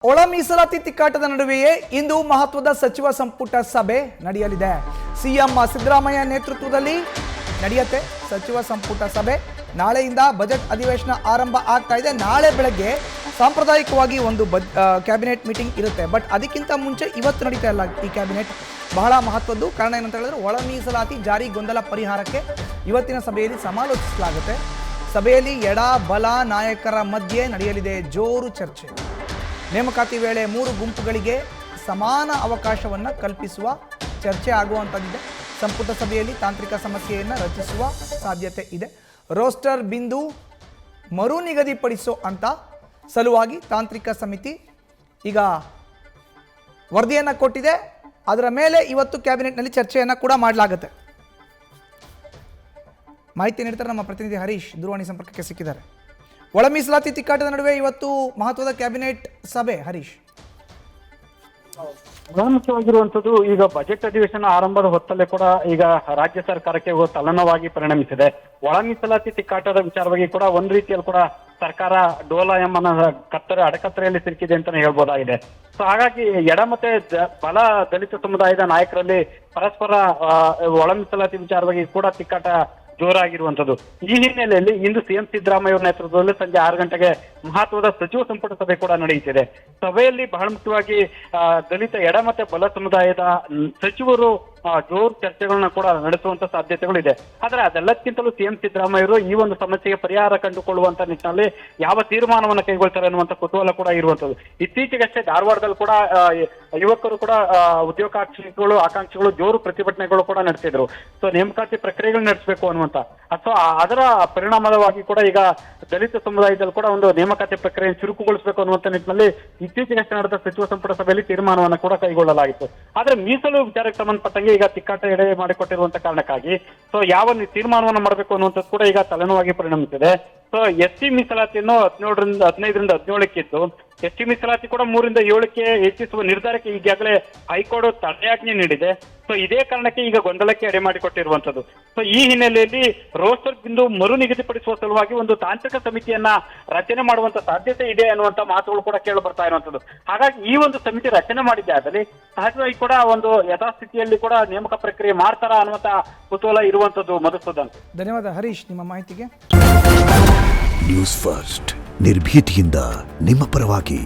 ಒಳ ಮೀಸಲಾತಿ ತಿಕ್ಕಾಟದ ನಡುವೆಯೇ ಇಂದು ಮಹತ್ವದ ಸಚಿವ ಸಂಪುಟ ಸಭೆ ನಡೆಯಲಿದೆ. ಸಿಎಂ ಸಿದ್ದರಾಮಯ್ಯ ನೇತೃತ್ವದಲ್ಲಿ ನಡೆಯುತ್ತೆ ಸಚಿವ ಸಂಪುಟ ಸಭೆ. ನಾಳೆಯಿಂದ ಬಜೆಟ್ ಅಧಿವೇಶನ ಆರಂಭ ಆಗ್ತಾ ಇದೆ. ನಾಳೆ ಬೆಳಗ್ಗೆ ಸಾಂಪ್ರದಾಯಿಕವಾಗಿ ಒಂದು ಕ್ಯಾಬಿನೆಟ್ ಮೀಟಿಂಗ್ ಇರುತ್ತೆ. ಬಟ್ ಅದಕ್ಕಿಂತ ಮುಂಚೆ ಇವತ್ತು ನಡೀತಾ ಇಲ್ಲ ಈ ಕ್ಯಾಬಿನೆಟ್. ಬಹಳ ಮಹತ್ವದ್ದು. ಕಾರಣ ಏನಂತ ಹೇಳಿದ್ರೆ ಒಳ ಮೀಸಲಾತಿ ಜಾರಿ ಗೊಂದಲ ಪರಿಹಾರಕ್ಕೆ ಇವತ್ತಿನ ಸಭೆಯಲ್ಲಿ ಸಮಾಲೋಚಿಸಲಾಗುತ್ತೆ. ಸಭೆಯಲ್ಲಿ ಎಡ ಬಲ ನಾಯಕರ ಮಧ್ಯೆ ನಡೆಯಲಿದೆ ಜೋರು ಚರ್ಚೆ. ನೇಮಕಾತಿ ವೇಳೆ 3 ಗುಂಪುಗಳಿಗೆ ಸಮಾನ ಅವಕಾಶವನ್ನು ಕಲ್ಪಿಸುವ ಚರ್ಚೆ ಆಗುವಂಥದ್ದಿದೆ. ಸಂಪುಟ ಸಭೆಯಲ್ಲಿ ತಾಂತ್ರಿಕ ಸಮಸ್ಯೆಯನ್ನು ರಚಿಸುವ ಸಾಧ್ಯತೆ ಇದೆ. ರೋಸ್ಟರ್ ಬಿಂದು ಮರು ನಿಗದಿಪಡಿಸೋ ಅಂತ ಸಲುವಾಗಿ ತಾಂತ್ರಿಕ ಸಮಿತಿ ಈಗ ವರದಿಯನ್ನು ಕೊಟ್ಟಿದೆ. ಅದರ ಮೇಲೆ ಇವತ್ತು ಕ್ಯಾಬಿನೆಟ್ನಲ್ಲಿ ಚರ್ಚೆಯನ್ನು ಕೂಡ ಮಾಡಲಾಗುತ್ತೆ. ಮಾಹಿತಿ ನೀಡ್ತಾರೆ ನಮ್ಮ ಪ್ರತಿನಿಧಿ ಹರೀಶ್, ದೂರವಾಣಿ ಸಂಪರ್ಕಕ್ಕೆ ಸಿಕ್ಕಿದ್ದಾರೆ. ಒಳ ಮೀಸಲಾತಿ ತಿಕ್ಕಾಟದ ನಡುವೆ ಇವತ್ತು ಮಹತ್ವದ ಕ್ಯಾಬಿನೆಟ್ ಸಭೆ. ಹರೀಶ್, ಬಹಳ ಮುಖ್ಯವಾಗಿರುವಂತದ್ದು ಈಗ ಬಜೆಟ್ ಅಧಿವೇಶನ ಆರಂಭದ ಹೊತ್ತಲ್ಲೇ ಕೂಡ ಈಗ ರಾಜ್ಯ ಸರ್ಕಾರಕ್ಕೆ ತಲ್ಲಣವಾಗಿ ಪರಿಣಮಿಸಿದೆ. ಒಳ ಮೀಸಲಾತಿ ತಿಕ್ಕಾಟದ ವಿಚಾರವಾಗಿ ಕೂಡ ಒಂದ್ ರೀತಿಯಲ್ಲಿ ಕೂಡ ಸರ್ಕಾರ ಡೋಲಾಯಮ್ಮನ ಅಡಕತ್ತರೆಯಲ್ಲಿ ಸಿಲುಕಿದೆ ಅಂತಾನೆ ಹೇಳ್ಬೋದಾಗಿದೆ. ಸೊ ಹಾಗಾಗಿ ಎಡ ಮತ್ತೆ ಬಲ ದಲಿತ ಸಮುದಾಯದ ನಾಯಕರಲ್ಲಿ ಪರಸ್ಪರ ಒಳ ಮೀಸಲಾತಿ ವಿಚಾರವಾಗಿ ಕೂಡ ತಿಕ್ಕಾಟ ಜೋರಾಗಿರುವಂತದ್ದು. ಈ ಹಿನ್ನೆಲೆಯಲ್ಲಿ ಇಂದು ಸಿಎಂ ಸಿದ್ದರಾಮಯ್ಯ ಅವರ ನೇತೃತ್ವದಲ್ಲಿ ಸಂಜೆ 6 ಗಂಟೆಗೆ ಮಹತ್ವದ ಸಚಿವ ಸಂಪುಟ ಸಭೆ ಕೂಡ ನಡೆಯುತ್ತಿದೆ. ಸಭೆಯಲ್ಲಿ ಬಹಳ ಮುಖ್ಯವಾಗಿ ದಲಿತ ಎಡ ಮತ್ತೆ ಬಲ ಸಮುದಾಯದ ಸಚಿವರು ಜೋರು ಚರ್ಚೆಗಳನ್ನ ಕೂಡ ನಡೆಸುವಂತ ಸಾಧ್ಯತೆಗಳಿದೆ. ಆದ್ರೆ ಅದೆಲ್ಲಕ್ಕಿಂತಲೂ ಸಿಎಂ ಸಿದ್ದರಾಮಯ್ಯ ಅವರು ಈ ಒಂದು ಸಮಸ್ಯೆಗೆ ಪರಿಹಾರ ಕಂಡುಕೊಳ್ಳುವಂತ ನಿಟ್ಟಿನಲ್ಲಿ ಯಾವ ತೀರ್ಮಾನವನ್ನು ಕೈಗೊಳ್ತಾರೆ ಅನ್ನುವಂತ ಕುತೂಹಲ ಕೂಡ ಇರುವಂತದ್ದು. ಇತ್ತೀಚೆಗಷ್ಟೇ ಧಾರವಾಡದಲ್ಲಿ ಕೂಡ ಯುವಕರು ಕೂಡ ಆಕಾಂಕ್ಷಿಗಳು ಜೋರು ಪ್ರತಿಭಟನೆಗಳು ಕೂಡ ನಡೆಸಿದ್ರು. ಸೊ ನೇಮಕಾತಿ ಪ್ರಕ್ರಿಯೆಗಳು ನಡೆಸಬೇಕು ಅನ್ನುವಂತ ಅಥವಾ ಅದರ ಪರಿಣಾಮವಾಗಿ ಕೂಡ ಈಗ ದಲಿತ ಸಮುದಾಯದಲ್ಲಿ ಕೂಡ ಒಂದು ನೇಮಕಾತಿ ಪ್ರಕ್ರಿಯೆ ಚುರುಕುಗೊಳಿಸಬೇಕು ಅನ್ನುವಂತ ನಿಟ್ಟಿನಲ್ಲಿ ಇತ್ತೀಚೆಗಷ್ಟೇ ನಡೆದ ಸಚಿವ ಸಂಪುಟ ಸಭೆಯಲ್ಲಿ ತೀರ್ಮಾನವನ್ನು ಕೂಡ ಕೈಗೊಳ್ಳಲಾಗಿತ್ತು. ಆದ್ರೆ ಮೀಸಲು ವಿಚಾರಕ್ಕೆ ಸಂಬಂಧಪಟ್ಟಂಗೆ ಈಗ ತಿಕ್ಕಾಟ ಎಡೆ ಮಾಡಿಕೊಟ್ಟಿರುವಂತ ಕಾರಣಕ್ಕಾಗಿ ಸೊ ಯಾವ ತೀರ್ಮಾನವನ್ನು ಮಾಡಬೇಕು ಅನ್ನುವಂಥದ್ದು ಕೂಡ ಈಗ ತಲೆನೋವಾಗಿ ಪರಿಣಮಿಸಿದೆ. ಸೊ ಎಸ್ಟಿ ಮೀಸಲಾತಿಯನ್ನು 15ರಿಂದ 17ಕ್ಕಿತ್ತು. ಎಸ್ಟಿ ಮೀಸಲಾತಿ ಕೂಡ 3ರಿಂದ 7ಕ್ಕೆ ಹೆಚ್ಚಿಸುವ ನಿರ್ಧಾರಕ್ಕೆ ಈಗಾಗಲೇ ಹೈಕೋರ್ಟ್ ತಡೆಯಾಜ್ಞೆ ನೀಡಿದೆ. ಸೊ ಇದೇ ಕಾರಣಕ್ಕೆ ಈಗ ಗೊಂದಲಕ್ಕೆ ಎಡೆ ಮಾಡಿಕೊಟ್ಟಿರುವಂತದ್ದು. ಸೊ ಈ ಹಿನ್ನೆಲೆಯಲ್ಲಿ ರೋಸ್ಟರ್ ಬಿಂದು ಮರು ನಿಗದಿಪಡಿಸುವ ಸಲುವಾಗಿ ಒಂದು ತಾಂತ್ರಿಕ ಸಮಿತಿಯನ್ನ ರಚನೆ ಮಾಡುವಂತ ಸಾಧ್ಯತೆ ಇದೆ ಅನ್ನುವಂತ ಮಾತುಗಳು ಕೂಡ ಕೇಳಿ ಬರ್ತಾ ಇರುವಂತದ್ದು. ಹಾಗಾಗಿ ಈ ಒಂದು ಸಮಿತಿ ರಚನೆ ಮಾಡಿದ್ದೆ ಆದಲ್ಲಿ ಸಹಜವಾಗಿ ಕೂಡ ಒಂದು ಯಥಾಸ್ಥಿತಿಯಲ್ಲಿ ಕೂಡ ನೇಮಕ ಪ್ರಕ್ರಿಯೆ ಮಾಡ್ತಾರ ಅನ್ನುವಂತ ಕುತೂಹಲ ಇರುವಂತದ್ದು. ಮಧುಸೂದನ್, ಧನ್ಯವಾದ ಹರೀಶ್ ನಿಮ್ಮ ಮಾಹಿತಿಗೆ. ನ್ಯೂಸ್ ಫಸ್ಟ್ ನಿರ್ಭೀತಿಯಿಂದ ನಿಮ್ಮ ಪರವಾಗಿ.